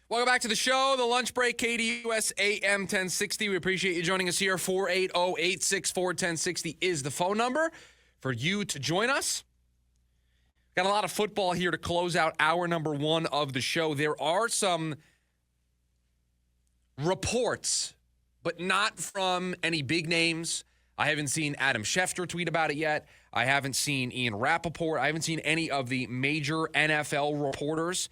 Welcome back to the show, The Lunch Break, KDUS AM 1060. We appreciate you joining us here. 480-864-1060 is the phone number for you to join us. Got a lot of football here to close out hour number one of the show. There are some reports, but not from any big names. I haven't seen Adam Schefter tweet about it yet. I haven't seen Ian Rappaport. I haven't seen any of the major NFL reporters.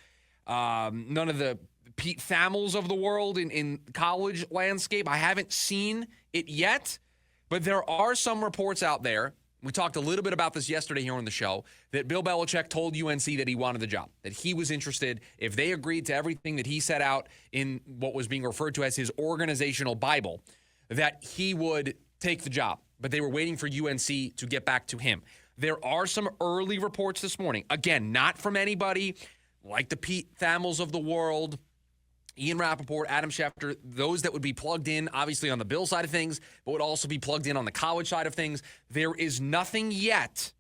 None of the Pete Thamels of the world in college landscape. I haven't seen it yet, but there are some reports out there. We talked a little bit about this yesterday here on the show, that Bill Belichick told UNC that he wanted the job, that he was interested. If they agreed to everything that he set out in what was being referred to as his organizational Bible, that he would take the job. But they were waiting for UNC to get back to him. There are some early reports this morning. Again, not from anybody like the Pete Thamels of the world, Ian Rappaport, Adam Schefter, those that would be plugged in, obviously, on the Bill side of things, but would also be plugged in on the college side of things. There is nothing yet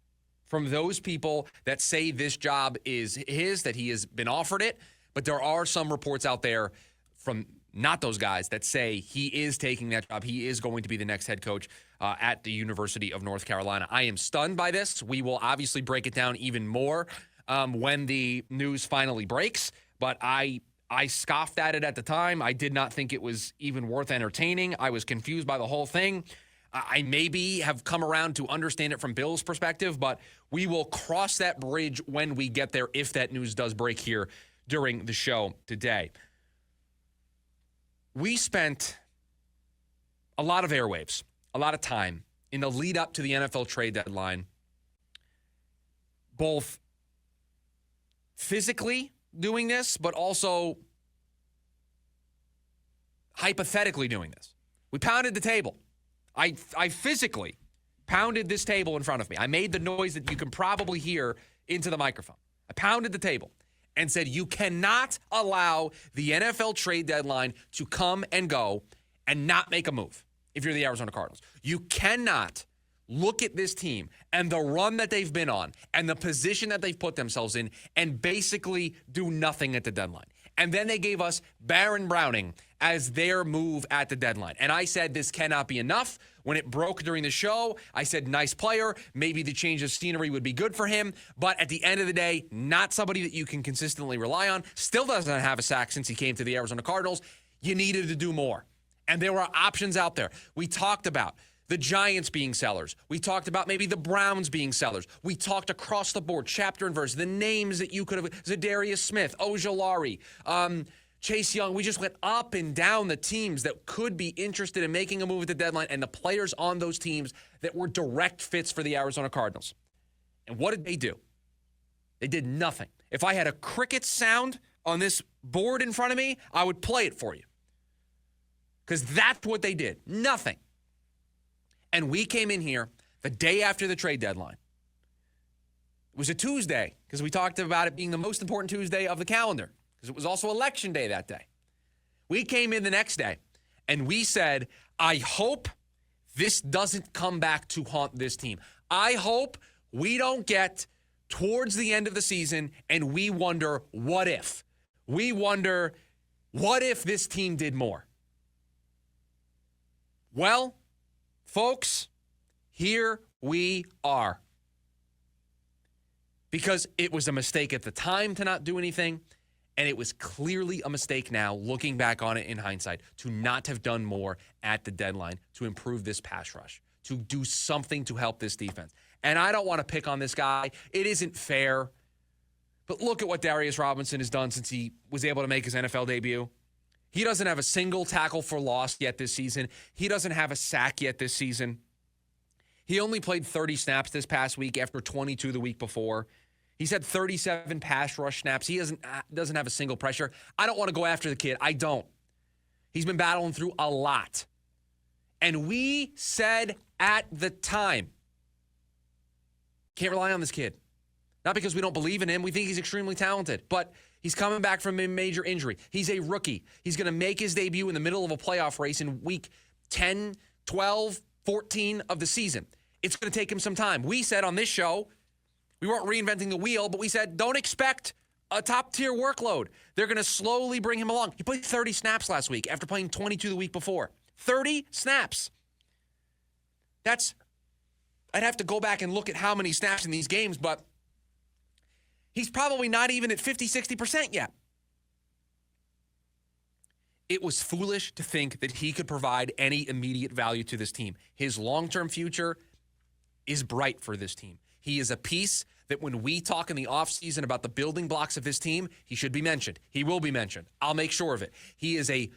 from those people that say this job is his, that he has been offered it. But there are some reports out there from not those guys that say he is taking that job. He is going to be the next head coach at the University of North Carolina. I am stunned by this. We will obviously break it down even more when the news finally breaks. But I scoffed at it at the time. I did not think it was even worth entertaining. I was confused by the whole thing. I maybe have come around to understand it from Bill's perspective, but we will cross that bridge when we get there if that news does break here during the show today. We spent a lot of airwaves, a lot of time in the lead up to the NFL trade deadline, both physically doing this, but also hypothetically doing this. We pounded the table. I physically pounded this table in front of me. I made the noise that you can probably hear into the microphone. I pounded the table and said, you cannot allow the NFL trade deadline to come and go and not make a move if you're the Arizona Cardinals. You cannot look at this team and the run that they've been on and the position that they've put themselves in and basically do nothing at the deadline. And then they gave us Baron Browning as their move at the deadline. And I said this cannot be enough. When it broke during the show, I said, nice player. Maybe the change of scenery would be good for him. But at the end of the day, not somebody that you can consistently rely on. Still doesn't have a sack since he came to the Arizona Cardinals. You needed to do more. And there were options out there. We talked about the Giants being sellers. We talked about maybe the Browns being sellers. We talked across the board, chapter and verse, the names that you could have, Zadarius Smith, Ojolari, Chase Young. We just went up and down the teams that could be interested in making a move at the deadline and the players on those teams that were direct fits for the Arizona Cardinals. And what did they do? They did nothing. If I had a cricket sound on this board in front of me, I would play it for you. Because that's what they did. Nothing. And we came in here the day after the trade deadline. It was a Tuesday because we talked about it being the most important Tuesday of the calendar because it was also Election Day that day. We came in the next day and we said, I hope this doesn't come back to haunt this team. I hope we don't get towards the end of the season and we wonder, what if? We wonder, what if this team did more? Well, folks, here we are. Because it was a mistake at the time to not do anything, and it was clearly a mistake now, looking back on it in hindsight, to not have done more at the deadline to improve this pass rush, to do something to help this defense. And I don't want to pick on this guy. It isn't fair. But look at what Darius Robinson has done since he was able to make his NFL debut. He doesn't have a single tackle for loss yet this season. He doesn't have a sack yet this season. He only played 30 snaps this past week after 22 the week before. He's had 37 pass rush snaps. He doesn't have a single pressure. I don't want to go after the kid. I don't. He's been battling through a lot. And we said at the time, can't rely on this kid. Not because we don't believe in him. We think he's extremely talented. But he's coming back from a major injury. He's a rookie. He's going to make his debut in the middle of a playoff race in week 10, 12, 14 of the season. It's going to take him some time. We said on this show, we weren't reinventing the wheel, but we said don't expect a top-tier workload. They're going to slowly bring him along. He played 30 snaps last week after playing 22 the week before. 30 snaps. I'd have to go back and look at how many snaps in these games, but he's probably not even at 50, 60% yet. It was foolish to think that he could provide any immediate value to this team. His long-term future is bright for this team. He is a piece that when we talk in the offseason about the building blocks of this team, he should be mentioned. He will be mentioned. I'll make sure of it. He is a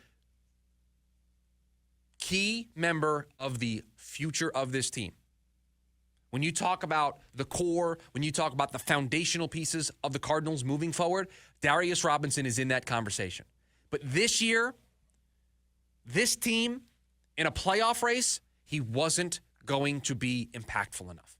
key member of the future of this team. When you talk about the core, when you talk about the foundational pieces of the Cardinals moving forward, Darius Robinson is in that conversation. But this year, this team in a playoff race, he wasn't going to be impactful enough.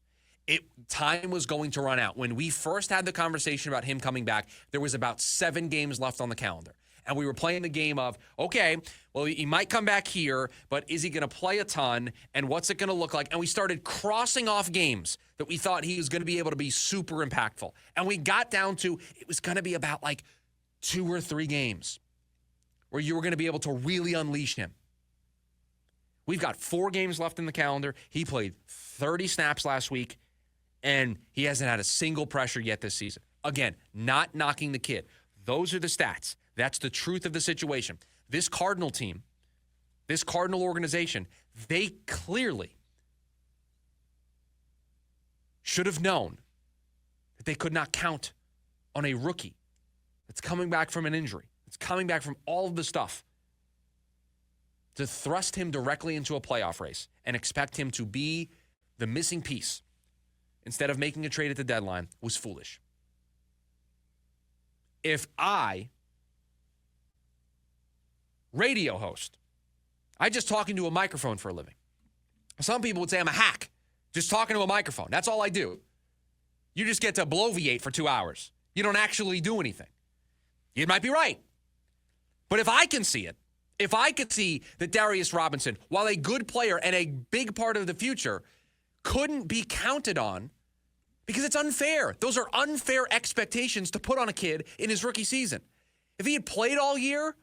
Time was going to run out. When we first had the conversation about him coming back, there was about 7 games left on the calendar. And we were playing the game of, okay, well, he might come back here, but is he going to play a ton? And what's it going to look like? And we started crossing off games that we thought he was going to be able to be super impactful. And we got down to, it was going to be about like 2 or 3 games where you were going to be able to really unleash him. We've got 4 games left in the calendar. He played 30 snaps last week, and he hasn't had a single pressure yet this season. Again, not knocking the kid. Those are the stats. That's the truth of the situation. This Cardinal team, this Cardinal organization, they clearly should have known that they could not count on a rookie that's coming back from an injury, that's coming back from all of the stuff, to thrust him directly into a playoff race and expect him to be the missing piece instead of making a trade at the deadline was foolish. If radio host, I just talk into a microphone for a living. Some people would say I'm a hack, just talking to a microphone. That's all I do. You just get to bloviate for 2 hours. You don't actually do anything. You might be right. But if I can see it, if I could see that Darius Robinson, while a good player and a big part of the future, couldn't be counted on, because it's unfair. Those are unfair expectations to put on a kid in his rookie season. If he had played all year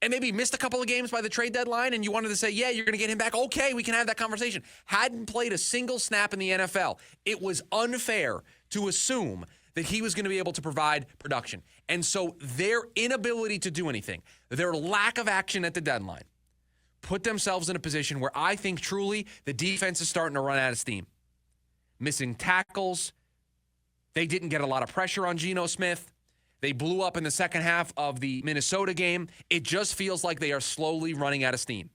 and maybe missed a couple of games by the trade deadline and you wanted to say, yeah, you're going to get him back, okay, we can have that conversation. Hadn't played a single snap in the NFL. It was unfair to assume that he was going to be able to provide production. And so their inability to do anything, their lack of action at the deadline, put themselves in a position where I think truly the defense is starting to run out of steam. Missing tackles. They didn't get a lot of pressure on Geno Smith. They blew up in the second half of the Minnesota game. It just feels like they are slowly running out of steam.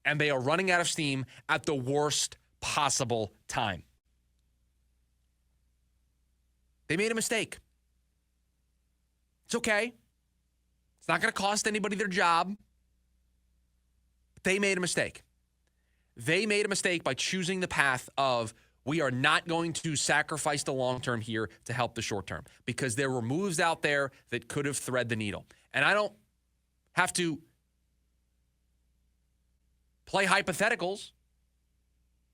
And they are running out of steam at the worst possible time. They made a mistake. It's okay. It's not going to cost anybody their job. But they made a mistake. They made a mistake by choosing the path of, we are not going to sacrifice the long term here to help the short term, because there were moves out there that could have threaded the needle. And I don't have to play hypotheticals.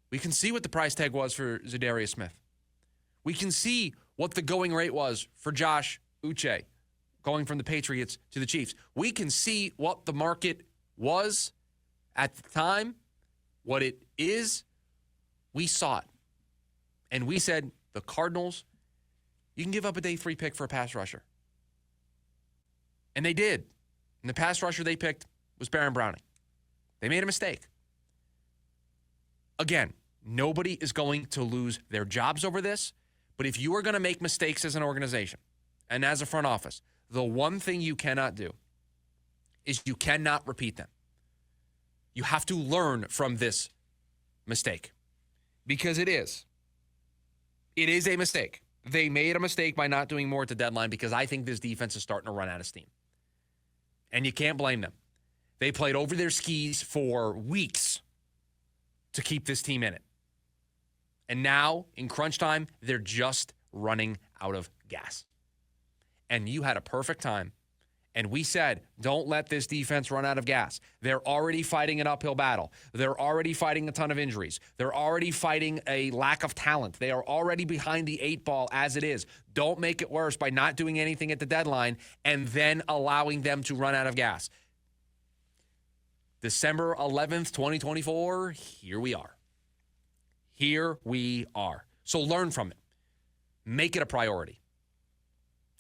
We can see what the price tag was for Zadarius Smith. We can see what the going rate was for Josh Uche going from the Patriots to the Chiefs. We can see what the market was at the time, what it is. We saw it. And we said, the Cardinals, you can give up a day 3 pick for a pass rusher. And they did. And the pass rusher they picked was Baron Browning. They made a mistake. Again, nobody is going to lose their jobs over this. But if you are going to make mistakes as an organization and as a front office, the one thing you cannot do is you cannot repeat them. You have to learn from this mistake, because it is a mistake. They made a mistake by not doing more at the deadline, because I think this defense is starting to run out of steam. And you can't blame them. They played over their skis for weeks to keep this team in it. And now, in crunch time, they're just running out of gas. And you had a perfect time And we said, don't let this defense run out of gas. They're already fighting an uphill battle. They're already fighting a ton of injuries. They're already fighting a lack of talent. They are already behind the 8 ball as it is. Don't make it worse by not doing anything at the deadline and then allowing them to run out of gas. December 11th, 2024, here we are. Here we are. So learn from it. Make it a priority.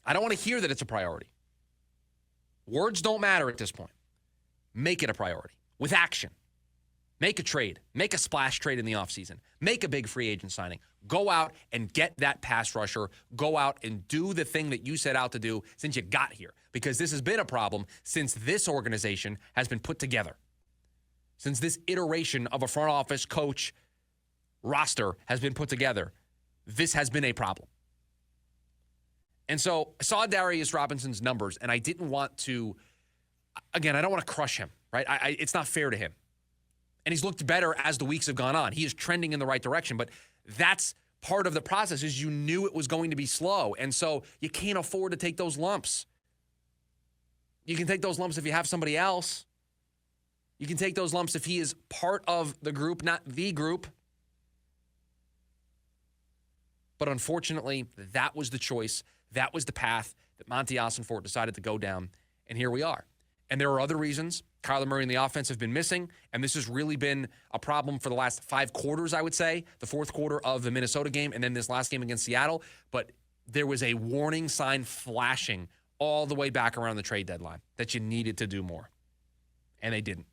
I don't want to hear that it's a priority. Words don't matter at this point. Make it a priority with action. Make a trade. Make a splash trade in the offseason. Make a big free agent signing. Go out and get that pass rusher. Go out and do the thing that you set out to do since you got here. Because this has been a problem since this organization has been put together. Since this iteration of a front office coach roster has been put together, this has been a problem. And so I saw Darius Robinson's numbers, and I didn't want to, again, I don't want to crush him, right? It's not fair to him. And he's looked better as the weeks have gone on. He is trending in the right direction, but that's part of the process is you knew it was going to be slow. And so you can't afford to take those lumps. You can take those lumps if you have somebody else. You can take those lumps if he is part of the group, not the group. But unfortunately, that was the choice. That was the path that Monty Ossenfort decided to go down, and here we are. And there are other reasons. Kyler Murray and the offense have been missing, and this has really been a problem for the last 5 quarters, I would say, the fourth quarter of the Minnesota game and then this last game against Seattle. But there was a warning sign flashing all the way back around the trade deadline that you needed to do more, and they didn't.